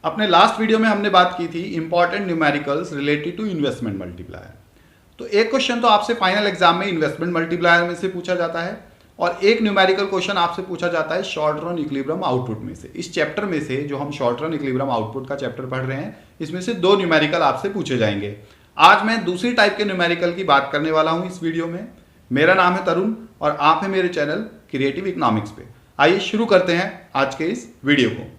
अपने last video में हमने बात की थी important numericals related to investment multiplier. तो एक क्वेश्चन तो आपसे फाइनल एग्जाम में इन्वेस्टमेंट मल्टीप्लायर में से पूछा जाता है और एक न्यूमेरिकल क्वेश्चन आपसे पूछा जाता है शॉर्ट रन इक्विलिब्रियम आउटपुट में से। इस चैप्टर में से जो हम शॉर्ट रन इक्विलिब्रियम आउटपुट का चैप्टर पढ़ रहे हैं, इसमें से दो न्यूमेरिकल आपसे पूछे जाएंगे। आज मैं दूसरी टाइप के न्यूमेरिकल की बात करने वाला हूं इस वीडियो में। मेरा नाम है तरुण और आप हैं मेरे चैनल क्रिएटिव इकोनॉमिक्स पे। आइए शुरू करते हैं आज के इस वीडियो को।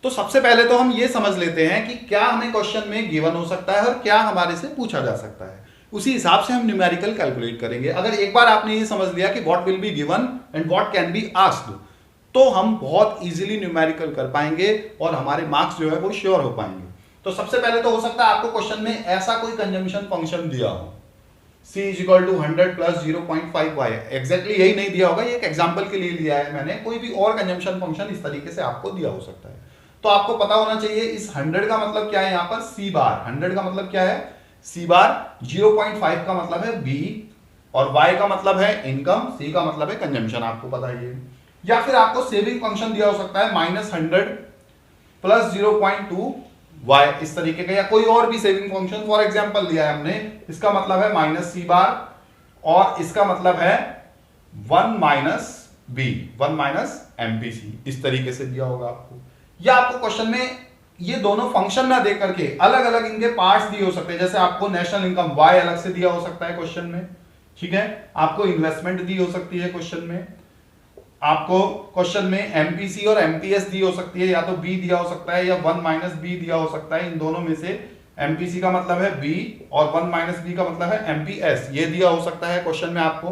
तो सबसे पहले तो हम ये समझ लेते हैं कि क्या हमें क्वेश्चन में गिवन हो सकता है और क्या हमारे से पूछा जा सकता है। उसी हिसाब से हम न्यूमेरिकल कैलकुलेट करेंगे। अगर एक बार आपने ये समझ लिया कि what will be given and what can be asked, तो हम बहुत इजीली न्यूमेरिकल कर पाएंगे और हमारे मार्क्स जो है वो श्योर हो पाएंगे। तो सबसे पहले तो हो सकता है आपको क्वेश्चन में ऐसा कोई कंजम्पशन फंक्शन दिया हो, c = 100 + 0.5y। एग्जैक्टली यही नहीं दिया होगा, ये एक एग्जांपल के लिए लिया है मैंने। कोई भी और कंजम्पशन फंक्शन इस तरीके से आपको दिया हो सकता है। तो आपको पता होना चाहिए इस 100 का मतलब क्या है। यहां पर c बार 100 का मतलब क्या है, c बार 0.5 का मतलब है b और y का मतलब है इनकम, c का मतलब है कंजम्पशन, आपको पता ही है। या फिर आपको सेविंग फंक्शन दिया हो सकता है -100 + 0.2 y, इस तरीके का, या कोई और भी सेविंग फंक्शन फॉर एग्जांपल दिया है हमने। इसका मतलब है -c बार और इसका मतलब है 1 - b, 1 - MPC, इस तरीके से दिया होगा आपको। या आपको क्वेश्चन में ये दोनों फंक्शन ना दे करके अलग अलग इनके पार्ट्स दिए हो सकते हैं। जैसे आपको नेशनल इनकम y अलग से दिया हो सकता है क्वेश्चन में, ठीक है। आपको इन्वेस्टमेंट दी हो सकती है क्वेश्चन में, आपको क्वेश्चन में MPC और MPS दी हो सकती है, या तो B दिया हो सकता है या 1 - B दिया हो सकता है। इन दोनों में से MPC का मतलब है B और 1 - B का मतलब है MPS, ये दिया हो सकता है क्वेश्चन में आपको।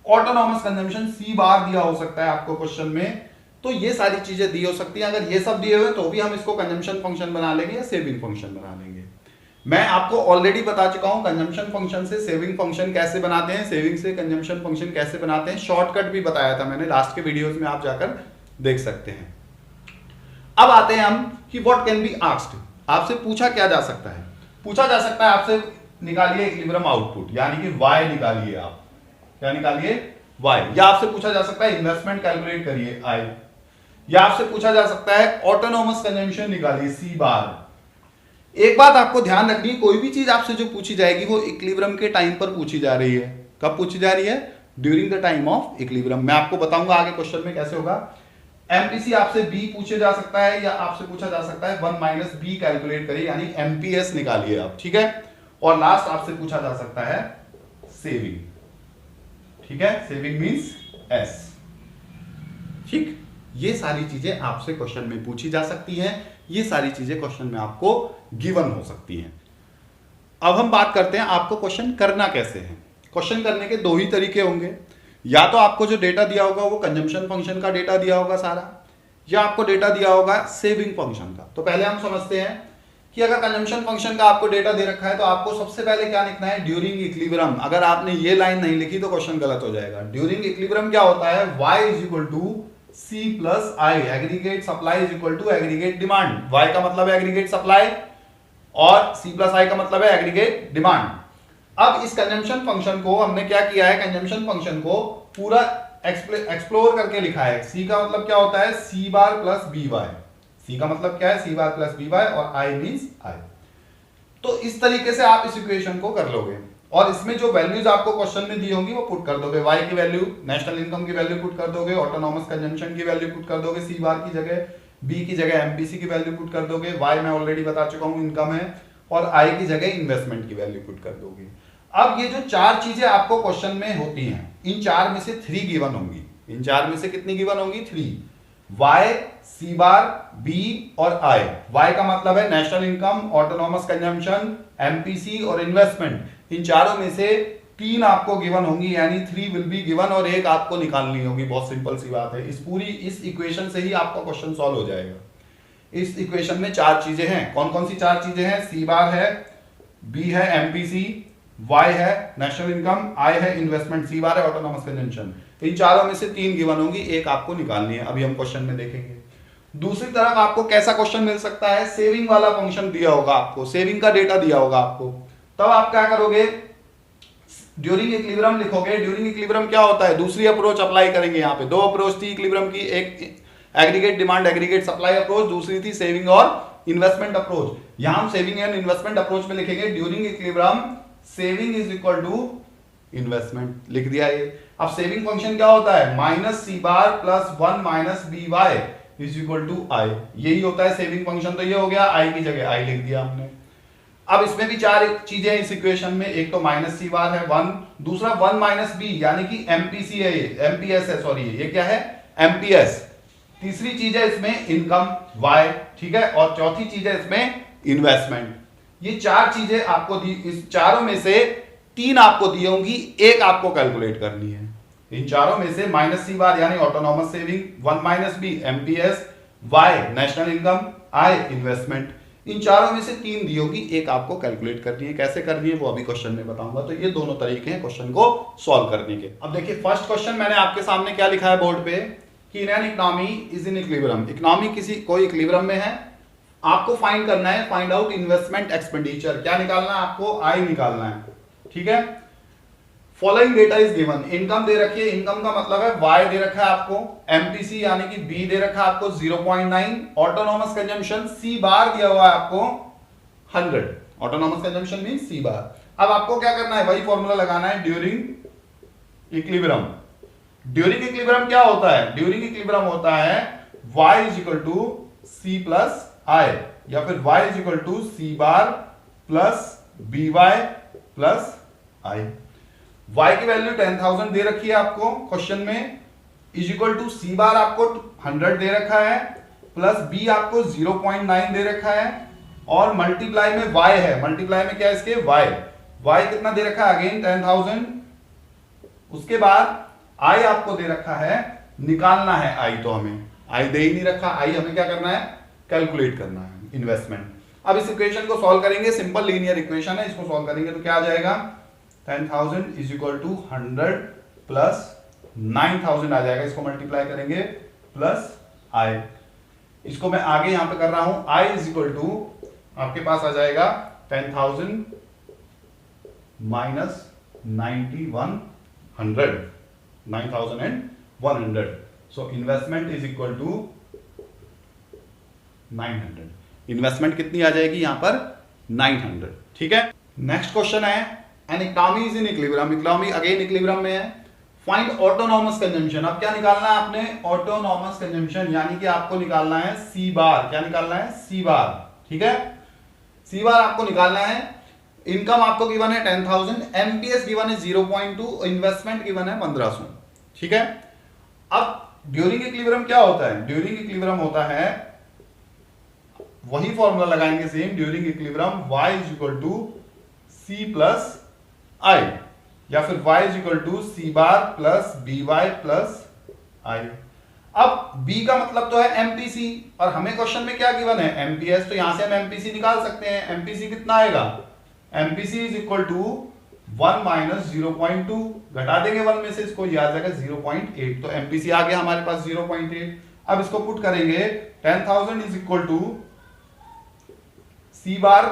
ऑटोनॉमस कंजम्पशन C बार दिया हो सकता है आपको क्वेश्चन में। तो ये सारी चीजें दी हो सकती हैं। अगर ये सब दिए हुए तो भी हम इसको कंजम्पशन फंक्शन बना लेंगे या सेविंग फंक्शन बना लेंगे। मैं आपको ऑलरेडी बता चुका हूं कंजम्पशन फंक्शन से सेविंग फंक्शन कैसे बनाते हैं, सेविंग से कंजम्पशन फंक्शन कैसे बनाते हैं। शॉर्टकट भी बताया था मैंने लास्ट के वीडियोस में, आप जाकर देख सकते हैं। अब आते हैं हम कि व्हाट कैन बी आस्क्ड। आपसे पूछा क्या जा सकता है। पूछा जा सकता है आपसे निकालिए इक्विलिब्रियम आउटपुट, यानी कि y निकालिए। आप क्या निकालिए, y। या आपसे पूछा जा सकता है इन्वेस्टमेंट कैलकुलेट करिए, i। या आपसे पूछा जा सकता है ऑटोनॉमस कंजम्पशन निकालिए, c बार। एक बात आपको ध्यान रखनी है, कोई भी चीज आपसे जो पूछी जाएगी वो इक्विलिब्रियम के टाइम पर पूछी जा रही है। कब पूछी जा रही है, during the time of equilibrium. मैं आपको बताऊंगा आगे क्वेश्चन में कैसे होगा। MPC आपसे B पूछे जा सकता है या आपसे पूछा जा सकता है 1 - B कैलकुलेट करिए, यानी MPS निकालिए आप, ठीक है। और लास्ट आपसे पूछा जा सकता है सेविंग, ठीक है। सेविंग मींस S, ठीक। ये सारी चीजें आपसे क्वेश्चन में पूछी जा सकती हैं। ये सारी चीजें क्वेश्चन में आपको गिवन हो सकती हैं। अब हम बात करते हैं आपको क्वेश्चन करना कैसे है। क्वेश्चन करने के दो ही तरीके होंगे। या तो आपको जो डेटा दिया होगा वो कंजम्पशन फंक्शन का डेटा दिया होगा सारा, या आपको डेटा दिया होगा सेविंग फंक्शन का। तो पहले हम समझते हैं कि अगर कंजम्पशन फंक्शन का आपको डेटा दे रखा है तो आपको सबसे पहले क्या लिखना है, ड्यूरिंग इक्विलिब्रियम। अगर आपने ये लाइन नहीं लिखी तो क्वेश्चन गलत हो जाएगा। ड्यूरिंग इक्विलिब्रियम क्या होता है, y = C + I, aggregate supply = aggregate demand. y का मतलब है एग्रीगेट सप्लाई और C + I का मतलब है एग्रीगेट डिमांड। अब इस कंजम्पशन फंक्शन को हमने क्या किया है, कंजम्पशन फंक्शन को पूरा एक्सप्लोर करके लिखा है। C का मतलब क्या होता है, C बार + BY। C का मतलब क्या है, C बार + BY और I मींस I। तो इस तरीके से आप इस इक्वेशन को कर लोगे और इसमें जो वैल्यूज आपको क्वेश्चन में दी होंगी वो पुट कर दोगे। y की वैल्यू, नेशनल इनकम की वैल्यू पुट कर दोगे, ऑटोनॉमस कंजम्पशन की वैल्यू पुट कर दोगे, c बार की जगह, b की जगह MPC की वैल्यू पुट कर दोगे, y मैं ऑलरेडी बता चुका हूं इनकम है, और i की जगह इन्वेस्टमेंट की वैल्यू पुट कर दोगे। अब ये जो चार चीजें आपको क्वेश्चन में होती हैं, इन चार में से 3 गिवन होंगी। इन चार में से कितनी गिवन होंगी, 3। y, c बार, b और i। y का मतलब है national income, autonomous consumption, MPC और इन्वेस्टमेंट। इन चारों में से 3 आपको गिवन होंगी, यानी 3 विल बी गिवन और एक आपको निकालनी होगी। बहुत सिंपल सी बात है। इस इक्वेशन से ही आपका क्वेश्चन सॉल्व हो जाएगा। इस इक्वेशन में 4 चीजें हैं। कौन कौन सी 4 चीजें हैं, c बार है, b है MPC, y है नेशनल इनकम, i है इन्वेस्टमेंट, c बार है ऑटोनॉमस कंजम्पशन। इन चारों में से 3 गिवन होंगी, एक आपको निकालनी है। अभी हम क्वेश्चन में देखेंगे। दूसरी तरफ आपको कैसा क्वेश्चन मिल सकता है, सेविंग वाला फंक्शन दिया होगा आपको, सेविंग का डेटा दिया होगा आपको। तब आप क्या करोगे, ड्यूरिंग इक्विलिब्रियम लिखोगे, ड्यूरिंग इक्विलिब्रियम क्या होता है, दूसरी अप्रोच अप्लाई करेंगे। यहाँ पे दो अप्रोच थी इक्विलिब्रियम की, एक aggregate demand aggregate supply approach, दूसरी थी सेविंग और इन्वेस्टमेंट अप्रोच। यहां हम सेविंग एंड इन्वेस्टमेंट अप्रोच में लिखेंगे during equilibrium saving is equal to investment, लिख दिया ये। अब सेविंग फंक्शन क्या होता है, minus c bar plus 1 minus b y is equal to I, यही होता है सेविंग फंक्शन। तो ये हो गया, आई की जगह आई लिख दिया हमने। अब इसमें भी चार चीजें इस इक्वेशन में, एक तो माइनस सी बार है 1, दूसरा 1 माइनस बी यानी कि एमपीसी है, ये एमपीएस है, सॉरी ये क्या है, एमपीएस। तीसरी चीज है इसमें इनकम y, ठीक है, और चौथी चीज है इसमें इन्वेस्टमेंट। ये चार चीजें आपको दी, इस चारों में से तीन आपको दी होंगी, एक आपको कैलकुलेट करनी है। इन चारों में से माइनस सी बार यानी autonomous saving, 1 minus b MPS, y national income, I investment, इन चारों में से तीन दी होगी, एक आपको कैलकुलेट करनी है। कैसे करनी है वो अभी क्वेश्चन में बताऊंगा। तो ये दोनों तरीके हैं क्वेश्चन को सॉल्व करने के। अब देखिए फर्स्ट क्वेश्चन मैंने आपके सामने क्या लिखा है बोर्ड पे कि in economy is in equilibrium, economy किसी कोई इक्विलिब्रियम में है, आपको फाइंड करना है, फाइंड आउट इन्वेस्टमेंट एक्सपेंडिचर, क्या निकालना है आपको, आई निकालना है, ठीक है। Following data is given, income दे रखी है, इनकम का मतलब है वाई दे रखा है आपको, एमपीसी यानी कि बी दे रखा है आपको 0.9, ऑटोनॉमस कंजम्पशन सी बार दिया हुआ है आपको 100, ऑटोनॉमस कंजम्पशन मीन सी बार। अब आपको क्या करना है, वही फॉर्मूला लगाना है ड्यूरिंग इक्विलिब्रियम। ड्यूरिंग इक्विलिब्रियम क्या होता है, ड्यूरिंग इक्विलिब्रियम होता है y is equal to c plus I, या फिर y is equal to C bar plus b y plus I. y की वैल्यू 10,000 दे रखी है आपको क्वेश्चन में, is equal to C bar आपको 100 दे रखा है, प्लस b आपको 0.9 दे रखा है, और मल्टीप्लाई में y है, मल्टीप्लाई में क्या है इसके y कितना दे रखा है अगेन 10,000। उसके बाद आई आपको दे रखा है, निकालना है आई, तो हमें आई दे ही नहीं रखा, आई हमें क्या करना है, कैलकुलेट करना है इन्वेस्टमेंट। अब इस इक्वेशन को सॉल्व करेंगे, सिंपल लीनियर इक्वेशन है, इसको सॉल्व करेंगे तो क्या आ जाएगा, 10,000 इज इक्वल टू 100 प्लस 9,000 आ जाएगा, इसको मल्टीप्लाई करेंगे प्लस आई, इसको मैं आगे यहां पे कर रहा हूं, आई इज इक्वल टू आपके पास आ जाएगा 10,000 minus 9,100, so investment is equal to 900, investment कितनी आ जाएगी यहां पर 900, ठीक है। नेक्स्ट क्वेश्चन है an economy is in equilibrium, economy again equilibrium में है, फाइंड ऑटोनॉमस कंजम्पशन। अब क्या निकालना है आपने, ऑटोनॉमस कंजम्पशन, यानी कि आपको निकालना है सी बार, क्या निकालना है, सी बार, ठीक है, सी बार आपको निकालना है। इनकम आपको गिवन है 10,000, एमपीएस गिवन है 0.2, इन्वेस्टमेंट गिवन है 1500, ठीक है। अब ड्यूरिंग इक्विलिब्रियम क्या होता है, ड्यूरिंग इक्विलिब्रियम होता है, वही फॉर्मूला लगाएंगे same, during equilibrium y is equal to c plus I, या फिर y is equal to C bar plus b y plus I. अब b का मतलब तो है एमपीसी, और हमें क्वेश्चन में क्या गिवन है, एमपीएस, तो यहां से हम एमपीसी निकाल सकते हैं। एमपीसी कितना आएगा, MPC is equal to 1 minus 0.2, घटा देंगे 1 में से, इसको याद जाएगा 0.8, तो एमपीसी आ गया हमारे पास 0.8। अब इसको पुट करेंगे, 10,000 इज इक्वल टू सी बार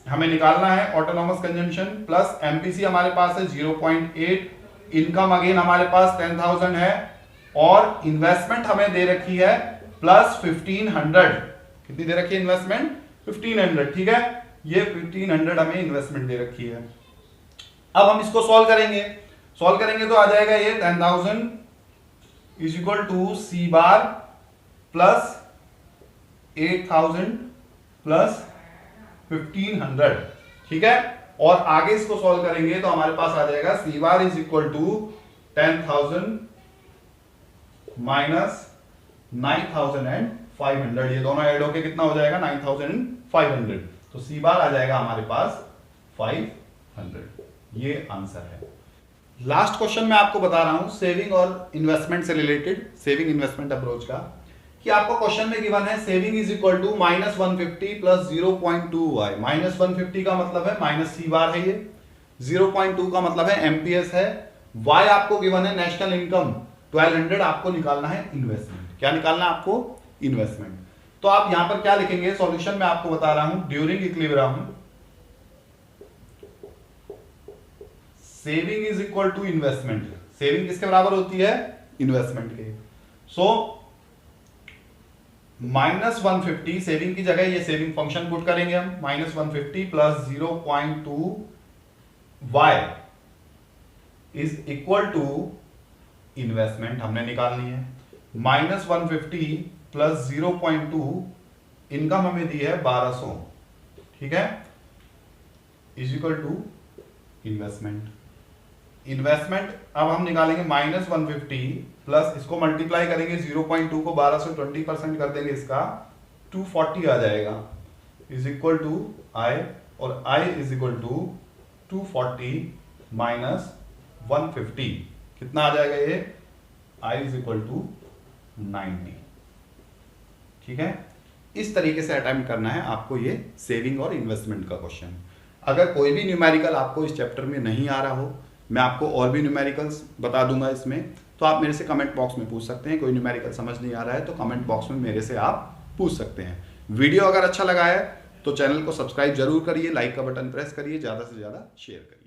हमें निकालना है ऑटोनॉमस कंजम्पशन, प्लस एमपीसी हमारे पास है 0.8, इनकम अगेन हमारे पास 10,000 है, और इन्वेस्टमेंट हमें दे रखी है प्लस 1500, कितनी दे रखी है इन्वेस्टमेंट, 1500, ठीक है, ये 1500 हमें इन्वेस्टमेंट दे रखी है। अब हम इसको सॉल्व करेंगे तो आ जाएगा ये 10,000 is equal to C bar plus 8,000 plus 1500, ठीक है, और आगे इसको सॉल्व करेंगे तो हमारे पास आ जाएगा c bar is equal to 10,000 minus 9,500, ये दोनों ऐड होके कितना हो जाएगा 9,500, तो सी बार आ जाएगा हमारे पास 500, ये आंसर है। लास्ट क्वेश्चन मैं आपको बता रहा हूं सेविंग और इन्वेस्टमेंट से रिलेटेड, सेविंग इन्वेस्टमेंट अप्रोच का, कि आपको क्वेश्चन में गिवन है saving is equal to minus 150 plus 0.2 Y, minus 150 का मतलब है माइनस सी बार है, ये 0.2 का मतलब है एमपीएस है, वाई आपको गिवन है नेशनल इनकम 1200, आपको निकालना है इन्वेस्टमेंट, क्या निकालना है आपको, इन्वेस्टमेंट। तो आप यहां पर क्या लिखेंगे, सॉल्यूशन में आपको बता रहा हूं, during equilibrium saving is equal to investment. Saving किसके बराबर होती है? इन्वेस्टमेंट के। सो -150 सेविंग की जगह ये सेविंग फंक्शन पुट करेंगे हम, -150 plus 0.2 y is equal to investment हमने निकालनी है। -150 प्लस 0.2 इनकम हमें दी है 1200, ठीक है, is equal to investment. Investment अब हम निकालेंगे -150 प्लस इसको मल्टीप्लाई करेंगे 0.2 को 12 से 20% कर देंगे, इसका 240 आ जाएगा, इज इक्वल टू आई, और I is equal to 240 minus 150 कितना आ जाएगा ये? I is equal to 90। ठीक है, इस तरीके से अटेम्प्ट करना है आपको ये सेविंग और इन्वेस्टमेंट का क्वेश्चन। अगर कोई भी न्यूमेरिकल आपको इस चैप्टर में नहीं आ रहा हो, मैं आपको और भी न्यूमेरिकल्स बता दूंगा इसमें, तो आप मेरे से कमेंट बॉक्स में पूछ सकते हैं। कोई न्यूमेरिकल समझ नहीं आ रहा है तो कमेंट बॉक्स में मेरे से आप पूछ सकते हैं। वीडियो अगर अच्छा लगा है तो चैनल को सब्सक्राइब जरूर करिए, लाइक का बटन प्रेस करिए, ज़्यादा से ज़्यादा शेयर करिए।